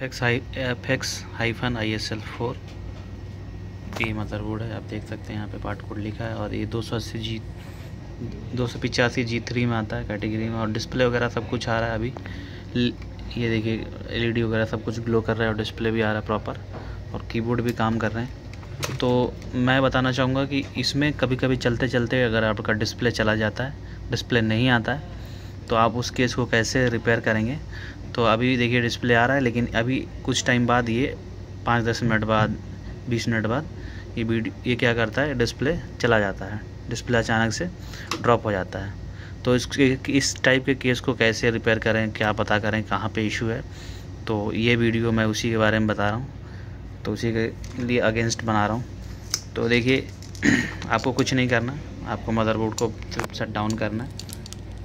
FX-ISL4 की motherboard है। आप देख सकते हैं यहाँ पे पार्ट कोड लिखा है और ये 285G3 में आता है कैटेगरी में, और डिस्प्ले वगैरह सब कुछ आ रहा है। अभी ये देखिए LED वगैरह सब कुछ ग्लो कर रहा है और डिस्प्ले भी आ रहा है प्रॉपर, और कीबोर्ड भी काम कर रहे हैं। तो मैं बताना चाहूँगा कि इसमें कभी कभी चलते चलते अगर आपका डिस्प्ले चला जाता है, डिस्प्ले नहीं आता है, तो आप उस केस को कैसे रिपेयर करेंगे। तो अभी देखिए डिस्प्ले आ रहा है, लेकिन अभी कुछ टाइम बाद ये 5-10 मिनट बाद 20 मिनट बाद ये क्या करता है, डिस्प्ले चला जाता है, डिस्प्ले अचानक से ड्रॉप हो जाता है। तो इस टाइप के केस को कैसे रिपेयर करें, क्या पता करें कहाँ पे इशू है, तो ये वीडियो मैं उसी के बारे में बता रहा हूँ, तो उसी के लिए अगेंस्ट बना रहा हूँ। तो देखिए आपको कुछ नहीं करना, आपको मदरबोर्ड को शट डाउन करना है।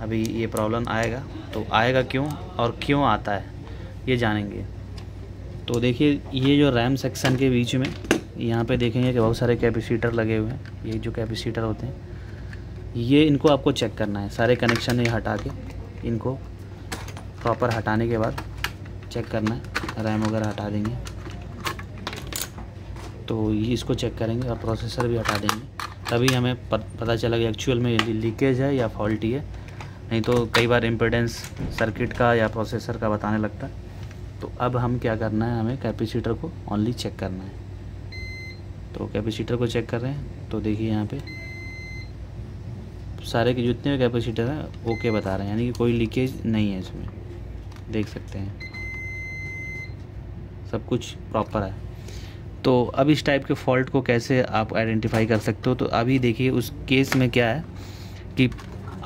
अभी ये प्रॉब्लम आएगा, तो आएगा क्यों और क्यों आता है ये जानेंगे। तो देखिए ये जो रैम सेक्शन के बीच में यहाँ पे देखेंगे कि बहुत सारे कैपेसिटर लगे हुए हैं। ये जो कैपेसिटर होते हैं ये इनको आपको चेक करना है। सारे कनेक्शन ये हटा के इनको प्रॉपर हटाने के बाद चेक करना है। रैम वगैरह हटा देंगे तो ये इसको चेक करेंगे, और प्रोसेसर भी हटा देंगे, तभी हमें पता चला कि एक्चुअल में लीकेज है या फॉल्टी है। नहीं तो कई बार इम्पीडेंस सर्किट का या प्रोसेसर का बताने लगता है। तो अब हम क्या करना है, हमें कैपेसिटर को ओनली चेक करना है। तो कैपेसिटर को चेक कर रहे हैं, तो देखिए यहाँ पे सारे के जितने भी कैपेसिटर हैं ओके बता रहे हैं, यानी कि कोई लीकेज नहीं है इसमें। देख सकते हैं सब कुछ प्रॉपर है। तो अब इस टाइप के फॉल्ट को कैसे आप आइडेंटिफाई कर सकते हो। तो अभी देखिए उस केस में क्या है कि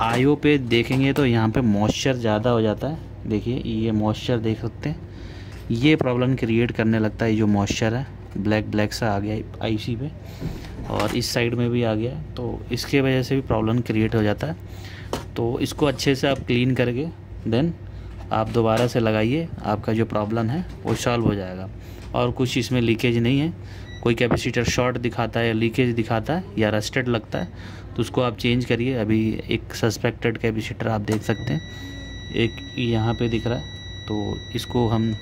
IO पे देखेंगे तो यहाँ पे मॉइस्चर ज़्यादा हो जाता है। देखिए ये मॉइस्चर देख सकते हैं, ये प्रॉब्लम क्रिएट करने लगता है। ये जो मॉइस्चर है ब्लैक सा आ गया IC पे, और इस साइड में भी आ गया है, तो इसके वजह से भी प्रॉब्लम क्रिएट हो जाता है। तो इसको अच्छे से आप क्लीन करके देन आप दोबारा से लगाइए, आपका जो प्रॉब्लम है वो सॉल्व हो जाएगा। और कुछ इसमें लीकेज नहीं है। कोई कैपेसिटर शॉर्ट दिखाता है या लीकेज दिखाता है या रस्टेड लगता है तो उसको आप चेंज करिए। अभी एक सस्पेक्टेड कैपेसिटर आप देख सकते हैं, एक यहाँ पे दिख रहा है, तो इसको हम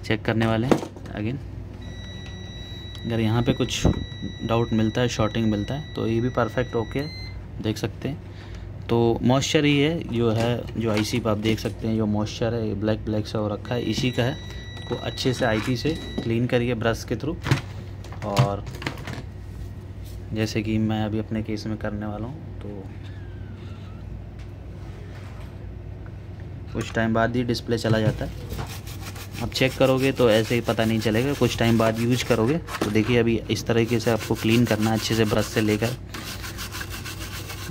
चेक करने वाले हैं अगेन। अगर यहाँ पे कुछ डाउट मिलता है, शॉर्टिंग मिलता है, तो ये भी परफेक्ट ओके देख सकते हैं। तो मॉइस्चर ही है जो IC पे आप देख सकते हैं, जो मॉइस्चर है ये ब्लैक से हो रखा है, इसी का है। को अच्छे से IP से क्लीन करिए ब्रश के थ्रू, और जैसे कि मैं अभी अपने केस में करने वाला हूँ। तो कुछ टाइम बाद ही डिस्प्ले चला जाता है। आप चेक करोगे तो ऐसे ही पता नहीं चलेगा, कुछ टाइम बाद यूज करोगे तो देखिए अभी इस तरीके से आपको क्लीन करना है अच्छे से ब्रश से लेकर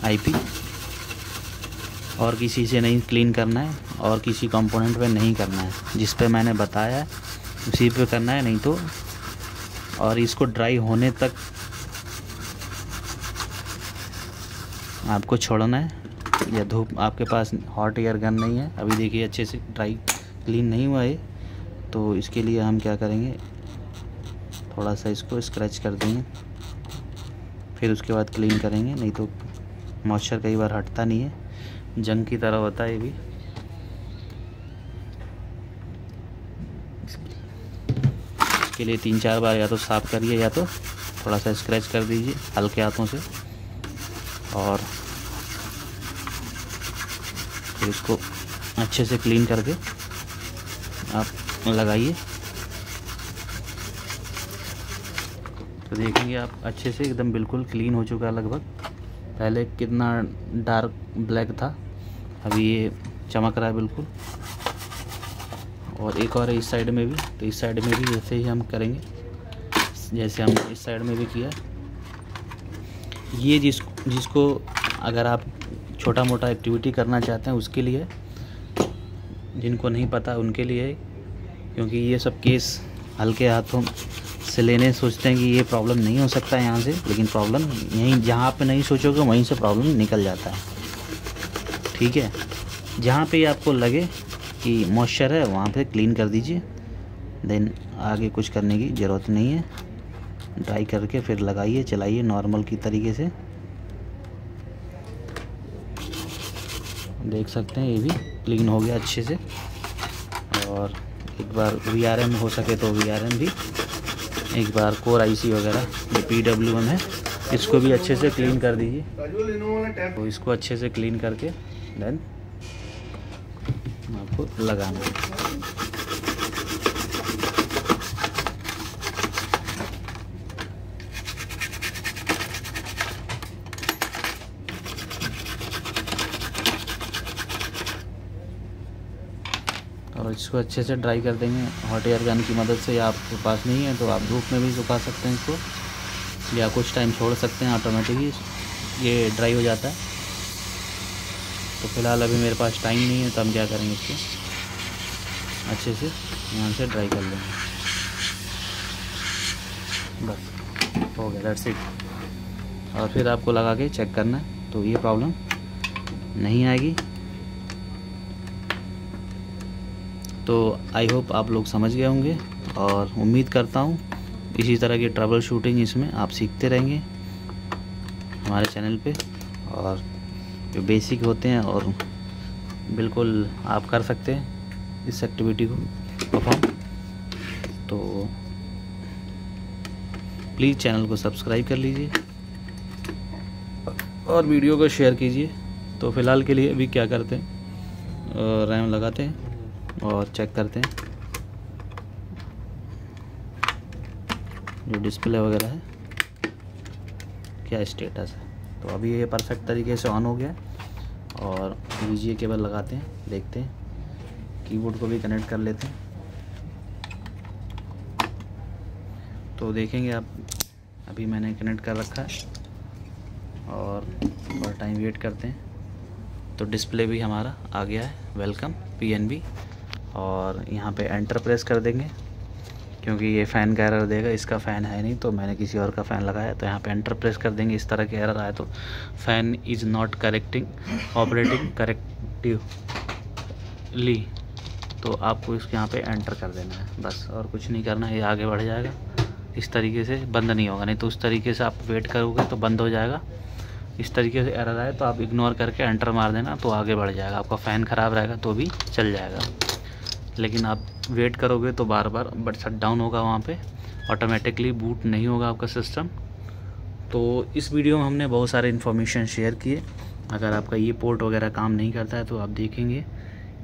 IP, और किसी से नहीं क्लीन करना है, और किसी कंपोनेंट पे नहीं करना है। जिस पे मैंने बताया है उसी पे करना है, नहीं तो। और इसको ड्राई होने तक आपको छोड़ना है, या धूप आपके पास हॉट एयर गन नहीं है। अभी देखिए अच्छे से ड्राई क्लीन नहीं हुआ है, तो इसके लिए हम क्या करेंगे, थोड़ा सा इसको स्क्रैच कर देंगे, फिर उसके बाद क्लीन करेंगे। नहीं तो मॉइस्चर कई बार हटता नहीं है, जंग की तरह होता है ये भी। इसके लिए 3-4 बार या तो साफ़ करिए या तो थोड़ा सा स्क्रैच कर दीजिए हल्के हाथों से, और फिर इसको अच्छे से क्लीन करके आप लगाइए। तो देखेंगे आप अच्छे से एकदम बिल्कुल क्लीन हो चुका है लगभग। पहले कितना डार्क ब्लैक था, अभी ये चमक रहा है बिल्कुल। और एक और है इस साइड में भी, तो इस साइड में भी ऐसे ही हम करेंगे जैसे हम इस साइड में भी किया। ये जिसको अगर आप छोटा मोटा एक्टिविटी करना चाहते हैं उसके लिए, जिनको नहीं पता उनके लिए, क्योंकि ये सब केस हल्के हाथों से लेने सोचते हैं कि ये प्रॉब्लम नहीं हो सकता है यहाँ से, लेकिन प्रॉब्लम यहीं जहाँ पे नहीं सोचोगे वहीं से प्रॉब्लम निकल जाता है। ठीक है, जहाँ पे आपको लगे कि मॉइस्चर है वहाँ पे क्लीन कर दीजिए, देन आगे कुछ करने की ज़रूरत नहीं है। ड्राई करके फिर लगाइए, चलाइए नॉर्मल की तरीके से। देख सकते हैं ये भी क्लीन हो गया अच्छे से। और एक बार VRM हो सके तो VRM भी, एक बार कोर IC वगैरह जो PWM है इसको भी अच्छे से क्लीन कर दीजिए। तो इसको अच्छे से क्लीन करके देन आपको लगाना है। और इसको अच्छे से ड्राई कर देंगे हॉट एयर गन की मदद से, या आपके पास नहीं है तो आप धूप में भी सुखा सकते हैं इसको, या कुछ टाइम छोड़ सकते हैं, ऑटोमेटिकली ये ड्राई हो जाता है। तो फिलहाल अभी मेरे पास टाइम नहीं है, तो हम क्या करेंगे, इसको अच्छे से यहाँ से ड्राई कर लेंगे। बस हो गया, दैट्स इट। और फिर आपको लगा के चेक करना है, तो ये प्रॉब्लम नहीं आएगी। तो आई होप आप लोग समझ गए होंगे, और उम्मीद करता हूँ इसी तरह की ट्रबल शूटिंग इसमें आप सीखते रहेंगे हमारे चैनल पे, और जो बेसिक होते हैं और बिल्कुल आप कर सकते हैं इस एक्टिविटी को परफॉर्म। तो प्लीज़ चैनल को सब्सक्राइब कर लीजिए और वीडियो को शेयर कीजिए। तो फ़िलहाल के लिए अभी क्या करते हैं, रैम लगाते हैं और चेक करते हैं जो डिस्प्ले वगैरह है क्या स्टेटस है। तो अभी ये परफेक्ट तरीके से ऑन हो गया, और VGA केबल लगाते हैं, देखते हैं, कीबोर्ड को भी कनेक्ट कर लेते हैं। तो देखेंगे आप, अभी मैंने कनेक्ट कर रखा है और थोड़ा टाइम वेट करते हैं। तो डिस्प्ले भी हमारा आ गया है, वेलकम PNB, और यहाँ पे एंटर प्रेस कर देंगे क्योंकि ये फ़ैन का एरर देगा। इसका फ़ैन है नहीं तो मैंने किसी और का फ़ैन लगाया, तो यहाँ पे एंटर प्रेस कर देंगे। इस तरह के एरर आए तो fan is not correcting operating correctively, तो आपको इसके यहाँ पे एंटर कर देना है बस, और कुछ नहीं करना है। ये आगे बढ़ जाएगा, इस तरीके से बंद नहीं होगा, नहीं तो उस तरीके से आप वेट करोगे तो बंद हो जाएगा। इस तरीके से एरर आए तो आप इग्नोर करके एंटर मार देना, तो आगे बढ़ जाएगा। आपका फ़ैन ख़राब रहेगा तो भी चल जाएगा, लेकिन आप वेट करोगे तो बार बार बट शट डाउन होगा, वहाँ पे ऑटोमेटिकली बूट नहीं होगा आपका सिस्टम। तो इस वीडियो में हमने बहुत सारे इन्फॉर्मेशन शेयर किए। अगर आपका ये पोर्ट वगैरह काम नहीं करता है तो आप देखेंगे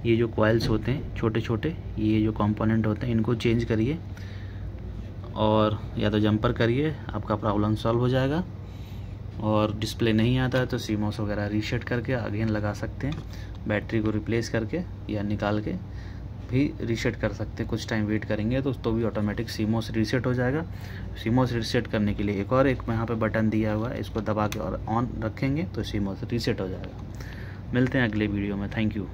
ये जो कॉइल्स होते हैं छोटे छोटे, ये जो कंपोनेंट होते हैं, इनको चेंज करिए और या तो जंपर करिए, आपका प्रॉब्लम सॉल्व हो जाएगा। और डिस्प्ले नहीं आता है तो CMOS वगैरह रीसेट करके अगेन लगा सकते हैं, बैटरी को रिप्लेस करके या निकाल के भी रीसेट कर सकते हैं। कुछ टाइम वेट करेंगे तो भी ऑटोमेटिक CMOS रीसेट हो जाएगा। CMOS रीसेट करने के लिए एक यहाँ पे बटन दिया हुआ है, इसको दबा के और ऑन रखेंगे तो CMOS रीसेट हो जाएगा। मिलते हैं अगले वीडियो में, थैंक यू।